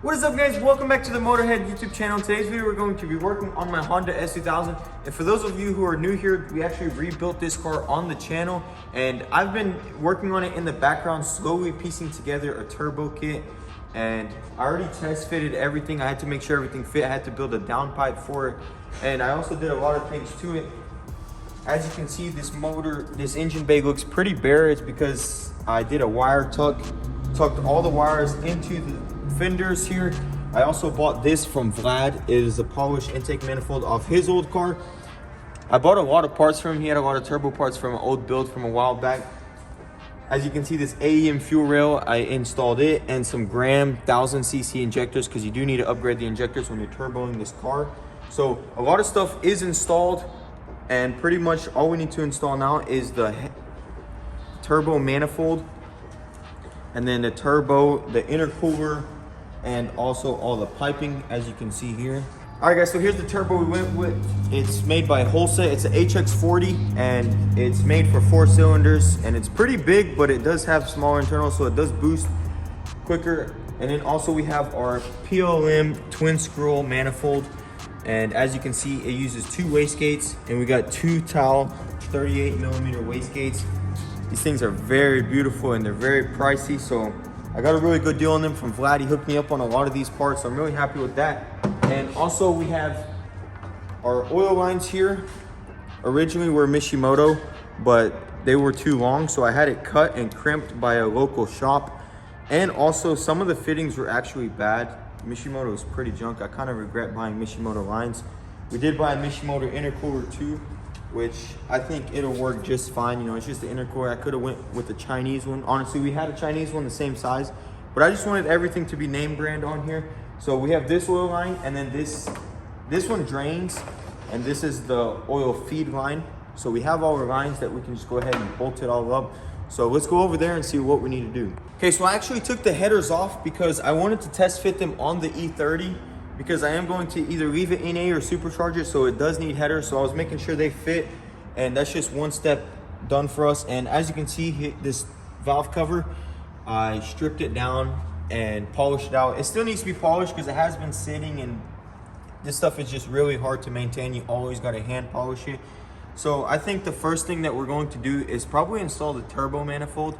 What is up, guys? Welcome back to the Motorhead YouTube channel. In today's video, we're going to be working on my Honda S2000. And for those of you who are new here, we actually rebuilt this car on the channel. And I've been working on it in the background, slowly piecing together a turbo kit. And I already test fitted everything. I had to make sure everything fit. I had to build a downpipe for it. And I also did a lot of things to it. As you can see, this motor, this engine bay looks pretty bare. It's because I did a wire tucked all the wires into the fenders here. I also bought this from Vlad. It is a polished intake manifold off his old car. I bought a lot of parts from him. He had a lot of turbo parts from an old build from a while back. As you can see, this AEM fuel rail, I installed it, and some Graham 1000cc injectors, because you do need to upgrade the injectors when you're turboing this car. So a lot of stuff is installed, and pretty much all we need to install now is the turbo manifold, and then the turbo, the intercooler, and also all the piping, as you can see here. All right, guys, so here's the turbo we went with. It's made by Holsa. It's an HX40, and it's made for 4 cylinders, and it's pretty big, but it does have smaller internals, so it does boost quicker. And then also we have our PLM twin scroll manifold, and as you can see, it uses 2 wastegates, and we got 2 towel 38mm wastegates. These things are very beautiful, and they're very pricey, so I got a really good deal on them from Vlad. He hooked me up on a lot of these parts, so I'm really happy with that. And also we have our oil lines here. Originally were Mishimoto, but they were too long, so I had it cut and crimped by a local shop. And also some of the fittings were actually bad. Mishimoto is pretty junk. I kind of regret buying Mishimoto lines. We did buy a Mishimoto intercooler too, which I think it'll work just fine. You know, it's just the intercooler. I could have went with the Chinese one. Honestly, we had a Chinese one the same size, but I just wanted everything to be name brand on here. So we have this oil line, and then this one drains, and this is the oil feed line. So we have all our lines that we can just go ahead and bolt it all up. So let's go over there and see what we need to do. Okay, so I actually took the headers off because I wanted to test fit them on the E30, because I am going to either leave it in A or supercharge it, so it does need headers. So I was making sure they fit, and that's just one step done for us. And as you can see, this valve cover, I stripped it down and polished it out. It still needs to be polished because it has been sitting, and this stuff is just really hard to maintain. You always got to hand polish it. So I think the first thing that we're going to do is probably install the turbo manifold.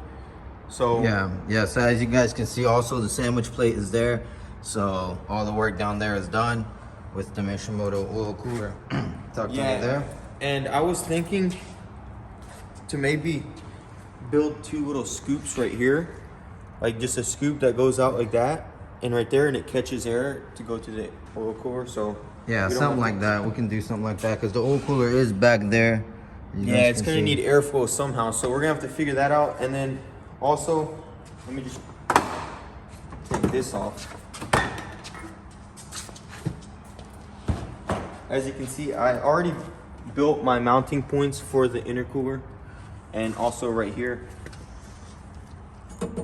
So yeah, so as you guys can see, also the sandwich plate is there. So all the work down there is done with the Mishimoto oil cooler tucked under there. And I was thinking to maybe build 2 little scoops right here, like just a scoop that goes out like that, and right there, and it catches air to go to the oil cooler. So yeah, something like that. We can do something like that because the oil cooler is back there. Yeah, it's gonna need airflow somehow, so we're gonna have to figure that out. And then also, let me just take this off. As you can see, I already built my mounting points for the intercooler, and also right here,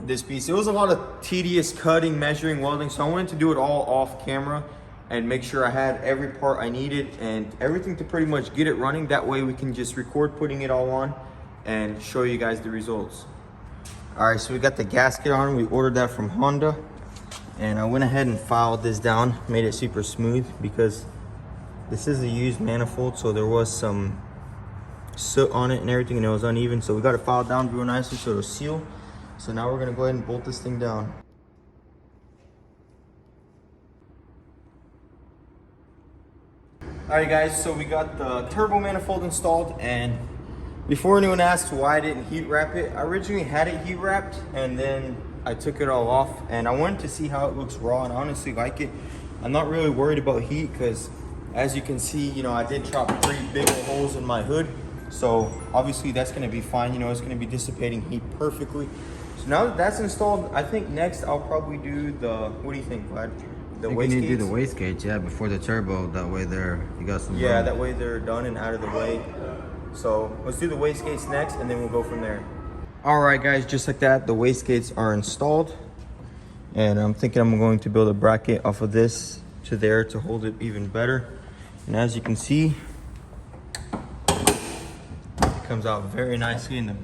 this piece. It was a lot of tedious cutting, measuring, welding, so I wanted to do it all off camera and make sure I had every part I needed and everything to pretty much get it running. That way we can just record putting it all on and show you guys the results. All right, so we got the gasket on. We ordered that from Honda, and I went ahead and filed this down, made it super smooth because this is a used manifold, so there was some soot on it and everything, and it was uneven. So we got it filed down real nicely so it'll seal. So now we're gonna go ahead and bolt this thing down. All right, guys, so we got the turbo manifold installed, and before anyone asks why I didn't heat wrap it, I originally had it heat wrapped, and then I took it all off, and I wanted to see how it looks raw, and I honestly like it. I'm not really worried about heat because, as you can see, you know, I did chop 3 big old holes in my hood. So obviously that's gonna be fine. You know, it's gonna be dissipating heat perfectly. So now that that's installed, I think next I'll probably do the, what do you think, Vlad? The wastegates? You need to do the wastegates, yeah, before the turbo. That way you got some room. That way they're done and out of the way. So let's do the wastegates next, and then we'll go from there. All right, guys, just like that, the wastegates are installed. And I'm thinking I'm going to build a bracket off of this to there to hold it even better. And as you can see, it comes out very nicely in the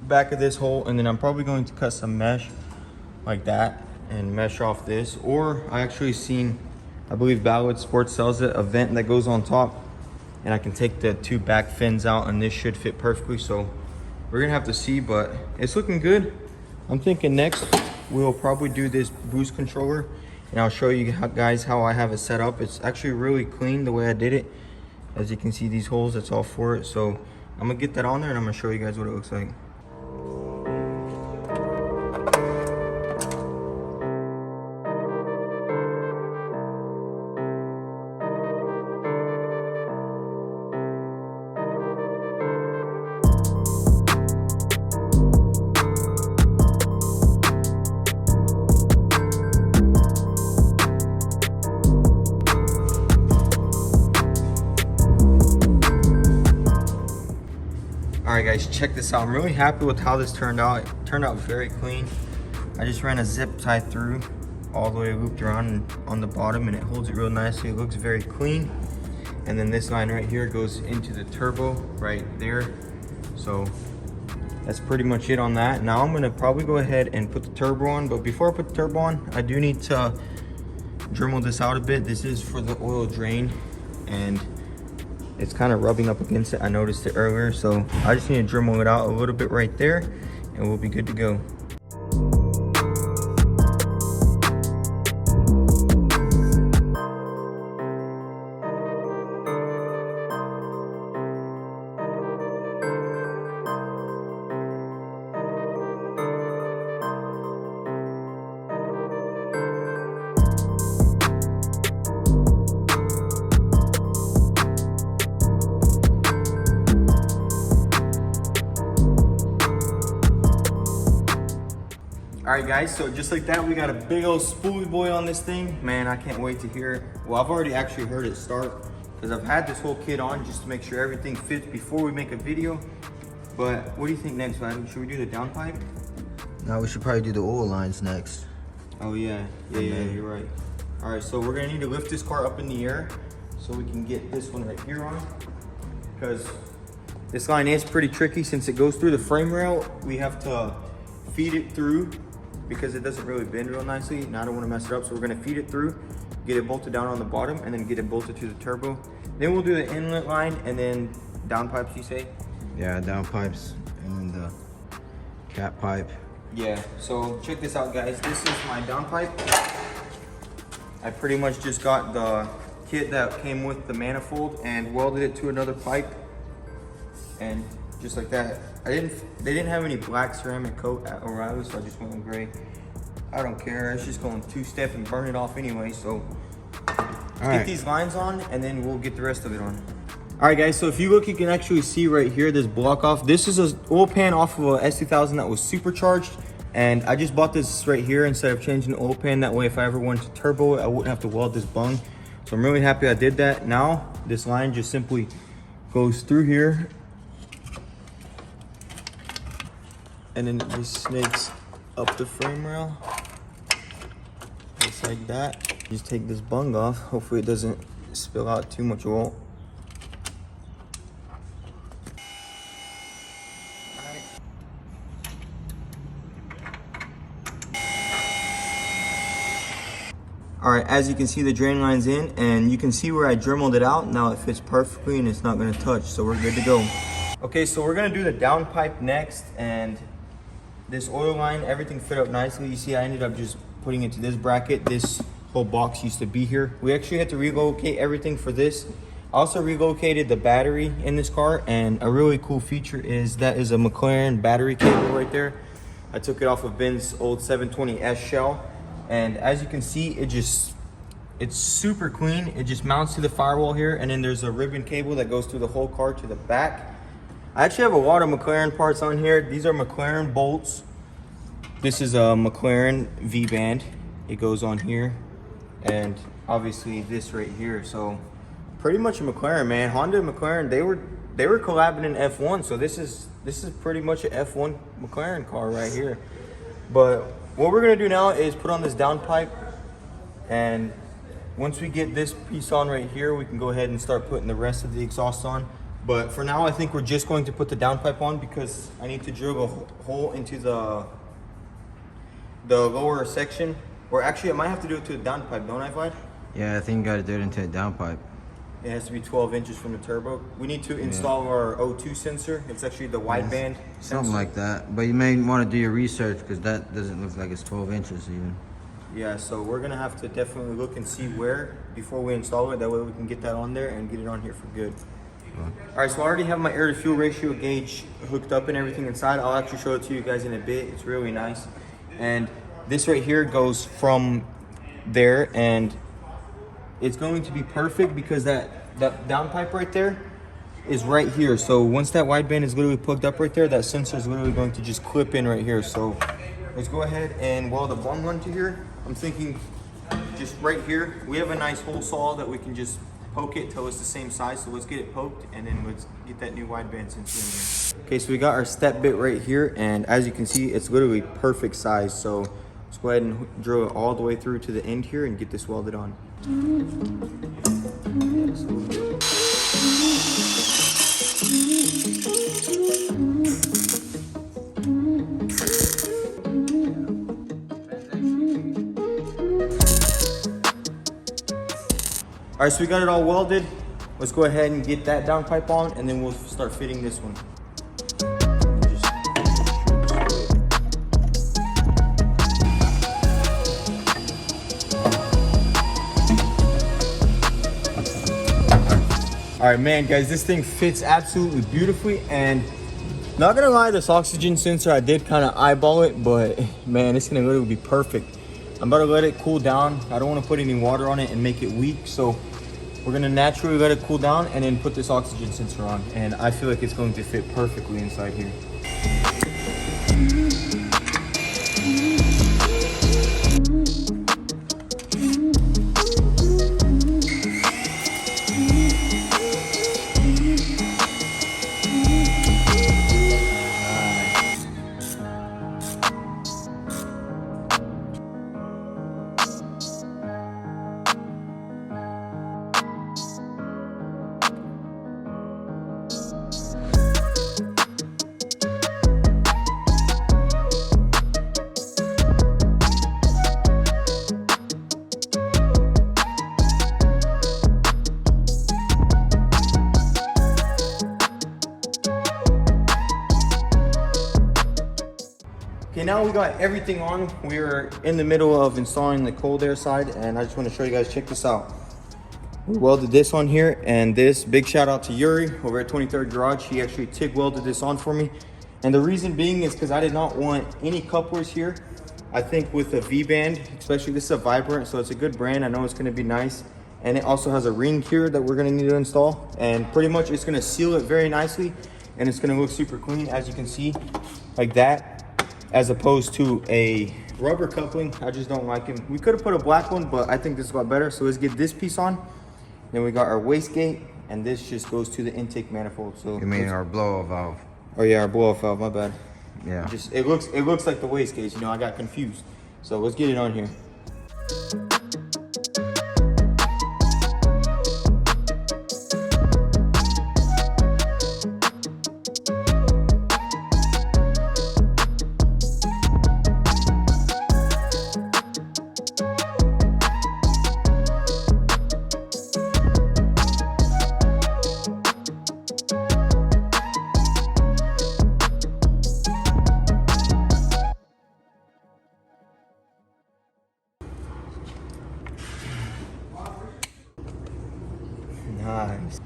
back of this hole. And then I'm probably going to cut some mesh like that and mesh off this, or I actually seen, I believe Ballard Sports sells it, a vent that goes on top, and I can take the two back fins out and this should fit perfectly. So we're gonna have to see, but it's looking good. I'm thinking next we'll probably do this boost controller, and I'll show you guys how I have it set up. It's actually really clean the way I did it. As you can see, these holes, that's all for it. So I'm gonna get that on there and I'm gonna show you guys what it looks like. Alright guys, check this out. I'm really happy with how this turned out. It turned out very clean. I just ran a zip tie through all the way looped around and on the bottom, and it holds it real nicely. It looks very clean. And then this line right here goes into the turbo right there. So that's pretty much it on that. Now I'm gonna probably go ahead and put the turbo on, but before I put the turbo on, I do need to Dremel this out a bit. This is for the oil drain, and it's kind of rubbing up against it. I noticed it earlier, so I just need to Dremel it out a little bit right there, and we'll be good to go. All right guys, so just like that, we got a big old spoolie boy on this thing. Man, I can't wait to hear it. Well, I've already actually heard it start, because I've had this whole kit on just to make sure everything fits before we make a video. But what do you think next, man? Should we do the downpipe? Now we should probably do the oil lines next. Oh yeah, you're right. All right, so we're gonna need to lift this car up in the air so we can get this one right here on, because this line is pretty tricky. Since it goes through the frame rail, we have to feed it through, because it doesn't really bend real nicely, and I don't want to mess it up. So we're going to feed it through, get it bolted down on the bottom, and then get it bolted to the turbo. Then we'll do the inlet line and then down pipes, you say? Yeah, down pipes and the cap pipe. Yeah, so check this out guys. This is my down pipe. I pretty much just got the kit that came with the manifold and welded it to another pipe, and just like that. They didn't have any black ceramic coat at O'Reilly, so I just went with gray. I don't care, it's just going two-step and burn it off anyway. So get these lines on, and then we'll get the rest of it on. All right guys, so if you look, you can actually see right here this block off. This is an oil pan off of a S2000 that was supercharged, and I just bought this right here instead of changing the oil pan. That way if I ever wanted to turbo it, I wouldn't have to weld this bung. So I'm really happy I did that. Now this line just simply goes through here, and then it just snakes up the frame rail, just like that. Just take this bung off. Hopefully it doesn't spill out too much oil. All right, as you can see, the drain line's in, and you can see where I Dremeled it out. Now it fits perfectly and it's not gonna touch, so we're good to go. Okay, so we're gonna do the downpipe next, and this oil line, everything fit up nicely. You see, I ended up just putting it to this bracket. This whole box used to be here. We actually had to relocate everything for this. I also relocated the battery in this car, and a really cool feature is that is a McLaren battery cable right there. I took it off of Ben's old 720S shell, and as you can see, it's super clean. It just mounts to the firewall here, and then there's a ribbon cable that goes through the whole car to the back. I actually have a lot of McLaren parts on here. These are McLaren bolts. This is a McLaren V-band. It goes on here, and obviously this right here. So pretty much a McLaren, man. Honda and McLaren, they were collabing in F1, so this is pretty much an F1 McLaren car right here. But what we're gonna do now is put on this downpipe, and once we get this piece on right here, we can go ahead and start putting the rest of the exhaust on. But for now, I think we're just going to put the downpipe on, because I need to drill a hole into the lower section Or actually, I might have to do it to a downpipe, don't I, Vlad? Yeah, I think you gotta do it into a downpipe. It has to be 12 inches from the turbo. We need to install our O2 sensor. It's actually the wideband Something sensor. like that. But you may want to do your research because that doesn't look like it's 12 inches even. Yeah, so we're gonna have to definitely look and see where before we install it. That way we can get that on there and get it on here for good. All right, so I already have my air to fuel ratio gauge hooked up and everything inside. I'll actually show it to you guys in a bit. It's really nice. And this right here goes from there, and it's going to be perfect because that downpipe right there is right here. So once that wideband is literally plugged up right there, that sensor is literally going to just clip in right here. So let's go ahead and weld a bung onto here. I'm thinking just right here. We have a nice hole saw that we can just poke it till it's the same size. So let's get it poked and then let's get that new wideband sensor in here. Okay, so we got our step bit right here, and as you can see, it's literally perfect size. So let's go ahead and drill it all the way through to the end here and get this welded on. All right, so we got it all welded. Let's go ahead and get that downpipe on, and then we'll start fitting this one. All right, man, guys, this thing fits absolutely beautifully, and not gonna lie, this oxygen sensor, I did kind of eyeball it, but man, it's gonna literally be perfect. I'm about to let it cool down. I don't want to put any water on it and make it weak, so we're gonna naturally let it cool down and then put this oxygen sensor on, and I feel like it's going to fit perfectly inside here. Okay, now we got everything on. We're in the middle of installing the cold air side, and I just want to show you guys, check this out. We welded this on here, and this, big shout out to Yuri over at 23rd Garage. He actually TIG welded this on for me. And the reason being is because I did not want any couplers here. I think with a V-band, especially this is a Vibrant, so it's a good brand. I know it's going to be nice. And it also has a ring here that we're going to need to install. And pretty much it's going to seal it very nicely, and it's going to look super clean, as you can see, like that. As opposed to a rubber coupling. I just don't like them. We could have put a black one, but I think this is a lot better. So let's get this piece on. Then we got our wastegate, and this just goes to the intake manifold. So You mean our blow-off valve? Oh yeah, our blow-off valve, my bad. Yeah. Just it looks like the wastegate, you know, I got confused. So let's get it on here. Nice.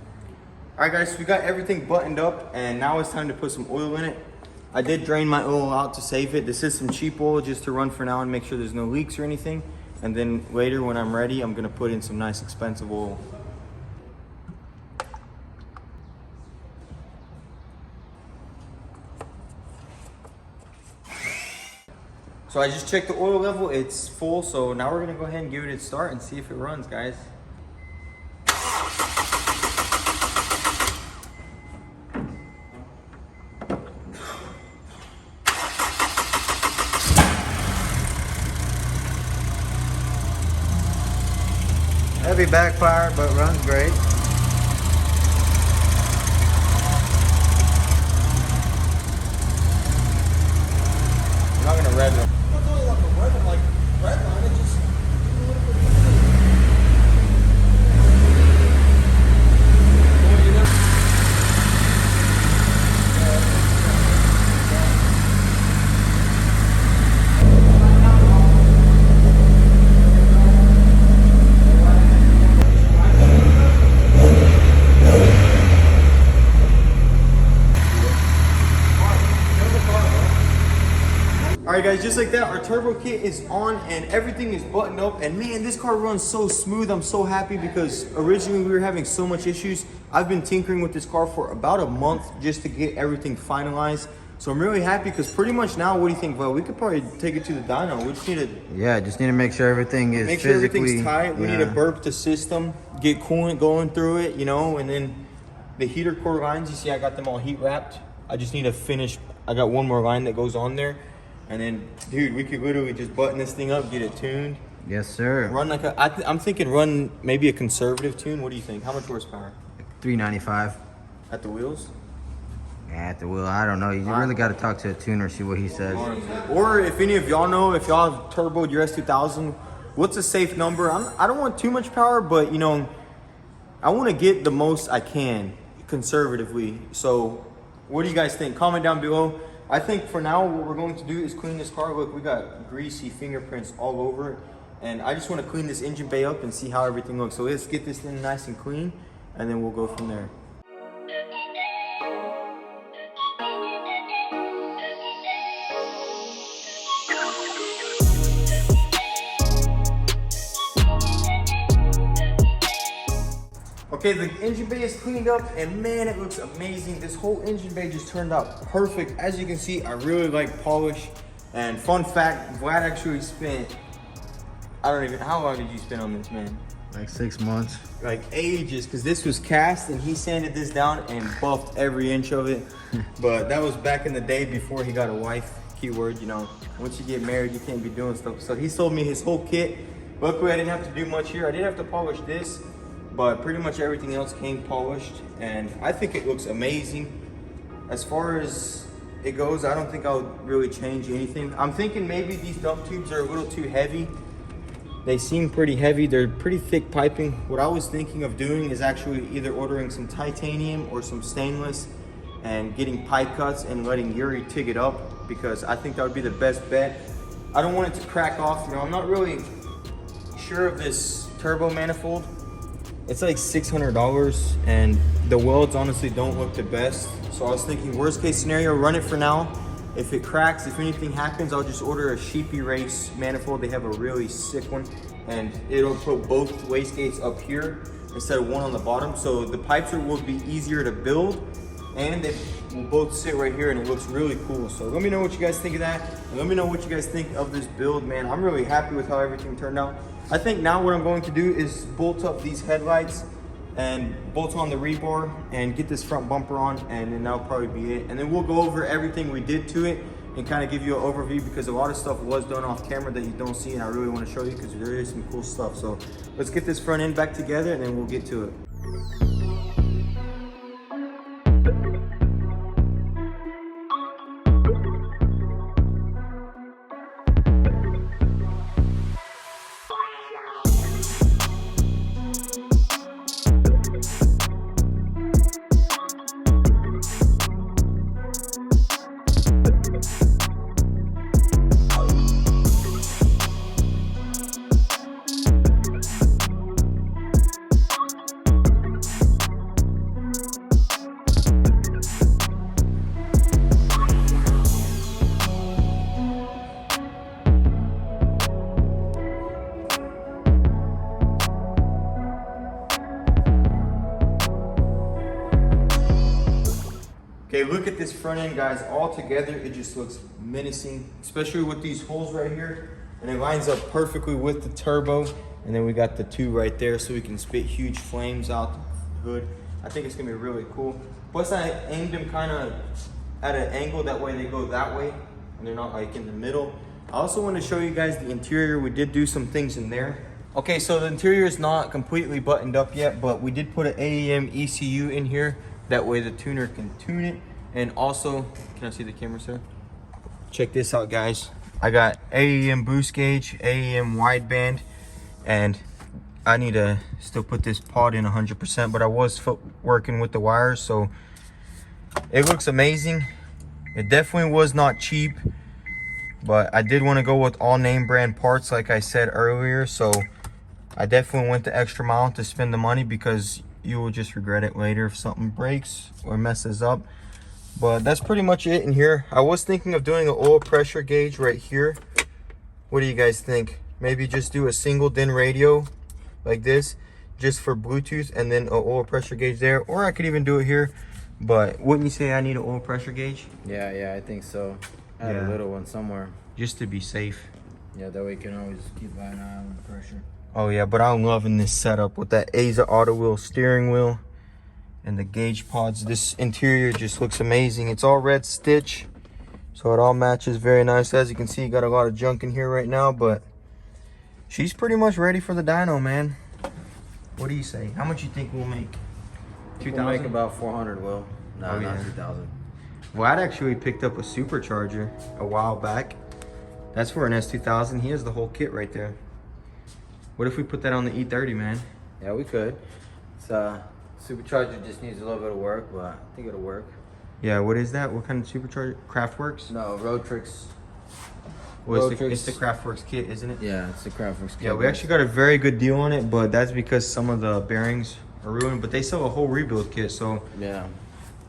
All right, guys, so we got everything buttoned up, and now it's time to put some oil in it. I did drain my oil out to save it. This is some cheap oil just to run for now and make sure there's no leaks or anything. And then later when I'm ready, I'm gonna put in some nice expensive oil. So I just checked the oil level, it's full. So now we're gonna go ahead and give it a start and see if it runs, guys. Heavy backfire, but runs great. I'm not gonna red line. It's only like a red line, it just guys, just like that, our turbo kit is on and everything is buttoned up. And man, this car runs so smooth. I'm so happy because originally we were having so much issues. I've been tinkering with this car for about a month just to get everything finalized. So I'm really happy because pretty much now, what do you think, Val? We could probably take it to the dyno. We just need to... Yeah, just need to make sure everything is make sure everything's tight. We need to burp the system, get coolant going through it, you know, and then the heater core lines, you see I got them all heat wrapped. I just need to finish. I got one more line that goes on there. And then, dude, we could literally just button this thing up, get it tuned. Yes, sir. Run like a, I'm thinking run maybe a conservative tune. What do you think? How much horsepower? 395. At the wheels? Yeah, at the wheel, I don't know. You really got to talk to a tuner, see what he says. Or if any of y'all know, if y'all have turboed your S2000, what's a safe number? I don't want too much power, but, you know, I want to get the most I can conservatively. So what do you guys think? Comment down below. I think for now, what we're going to do is clean this car. Look, we got greasy fingerprints all over it. And I just want to clean this engine bay up and see how everything looks. So let's get this thing nice and clean, and then we'll go from there. Okay, the engine bay is cleaned up and man, it looks amazing. This whole engine bay just turned out perfect. As you can see, I really like polish. And fun fact, Vlad actually spent, how long did you spend on this, man? Like 6 months. Like ages, because this was cast and he sanded this down and buffed every inch of it. But that was back in the day before he got a wife, keyword, you know. Once you get married, you can't be doing stuff. So he sold me his whole kit. Luckily, I didn't have to do much here. I did have to polish this, but pretty much everything else came polished, and I think it looks amazing. As far as it goes, I don't think I'll really change anything. I'm thinking maybe these dump tubes are a little too heavy. They seem pretty heavy. They're pretty thick piping. What I was thinking of doing is actually either ordering some titanium or some stainless and getting pipe cuts and letting Yuri TIG it up, because I think that would be the best bet. I don't want it to crack off. You know, I'm not really sure of this turbo manifold. It's like $600 and the welds honestly don't look the best. So I was thinking worst case scenario, run it for now. If it cracks, if anything happens, I'll just order a Sheepy Race manifold. They have a really sick one and it'll put both wastegates up here instead of one on the bottom. So the pipes will be easier to build and they will both sit right here and it looks really cool. So let me know what you guys think of that. And let me know what you guys think of this build, man. I'm really happy with how everything turned out. I think now what I'm going to do is bolt up these headlights and bolt on the rebar and get this front bumper on, and then that'll probably be it. And then we'll go over everything we did to it and kind of give you an overview, because a lot of stuff was done off camera that you don't see and I really want to show you because there is some cool stuff. So let's get this front end back together and then we'll get to it. Okay, look at this front end, guys. All together, it just looks menacing, especially with these holes right here. And it lines up perfectly with the turbo. And then we got the two right there so we can spit huge flames out the hood. I think it's gonna be really cool. Plus, I aimed them kind of at an angle, that way they go that way and they're not like in the middle. I also want to show you guys the interior. We did do some things in there. Okay, so the interior is not completely buttoned up yet, but we did put an AEM ECU in here. That way the tuner can tune it. And also, can I see the camera, sir? Check this out, guys. I got AEM boost gauge, AEM wideband, and I need to still put this pod in 100%, but I was working with the wires, so it looks amazing. It definitely was not cheap, but I did want to go with all name brand parts like I said earlier, so I definitely went the extra mile to spend the money, because you will just regret it later if something breaks or messes up. But that's pretty much it in here. I was thinking of doing an oil pressure gauge right here. What do you guys think? Maybe just do a single DIN radio like this, just for Bluetooth, and then an oil pressure gauge there. Or I could even do it here. But wouldn't you say I need an oil pressure gauge? Yeah, I think so. Add a little one somewhere. Just to be safe. Yeah, that way you can always keep an eye on the pressure. Oh yeah, but I'm loving this setup with that Aza auto wheel steering wheel and the gauge pods. This interior just looks amazing. It's all red stitch, so it all matches very nice. As you can see, got a lot of junk in here right now, but she's pretty much ready for the dyno, man. What do you say? How much you think we'll make? 2,000? We'll make about 400, Will. No, oh, not yeah. 2,000. Well, I'd actually picked up a supercharger a while back. That's for an S2000. He has the whole kit right there. What if we put that on the E30, man? Yeah, we could. It's supercharger just needs a little bit of work, but I think it'll work. Yeah, what is that? What kind of supercharger? Craftworks? No, Roadtrix. Well, it's the Craftworks kit, isn't it? Yeah, it's the Craftworks kit. Yeah, we actually got a very good deal on it, but that's because some of the bearings are ruined. But they sell a whole rebuild kit, so yeah.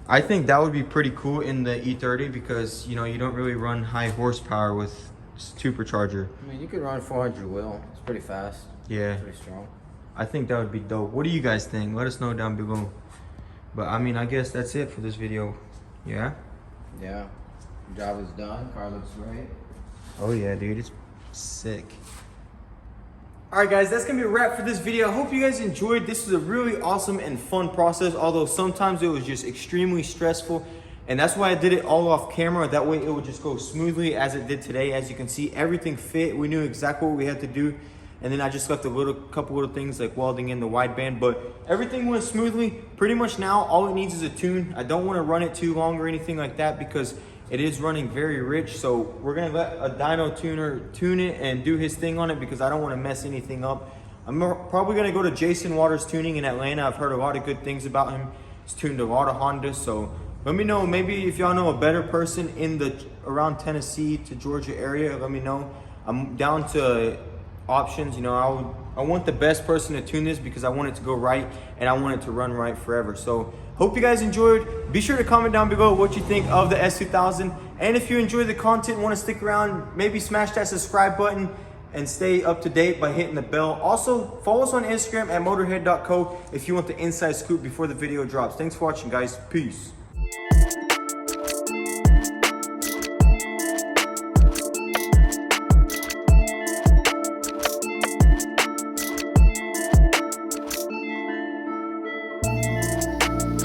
I think that would be pretty cool in the E30 because, you know, you don't really run high horsepower with supercharger. I mean, you could run 400, Will. It's pretty fast. Yeah. It's pretty strong. I think that would be dope. What do you guys think? Let us know down below. But I mean, I guess that's it for this video. Yeah? Yeah. Job is done. Car looks great. Oh yeah, dude, it's sick. Alright guys, that's gonna be a wrap for this video. I hope you guys enjoyed. This was a really awesome and fun process, although sometimes it was just extremely stressful. And that's why I did it all off camera. That way it would just go smoothly as it did today. As you can see, everything fit. We knew exactly what we had to do. And then I just left a couple little things like welding in the wideband, but everything went smoothly. Pretty much now, all it needs is a tune. I don't want to run it too long or anything like that because it is running very rich. So we're gonna let a dyno tuner tune it and do his thing on it because I don't want to mess anything up. I'm probably gonna go to Jason Waters Tuning in Atlanta. I've heard a lot of good things about him. He's tuned a lot of Hondas, so let me know. Maybe if y'all know a better person in the around Tennessee to Georgia area, let me know. I'm down to options. You know, I want the best person to tune this because I want it to go right and I want it to run right forever. So hope you guys enjoyed. Be sure to comment down below what you think of the S2000, and if you enjoy the content, want to stick around, maybe smash that subscribe button and stay up to date by hitting the bell. Also follow us on Instagram at motorhead.co if you want the inside scoop before the video drops. Thanks for watching, guys. Peace.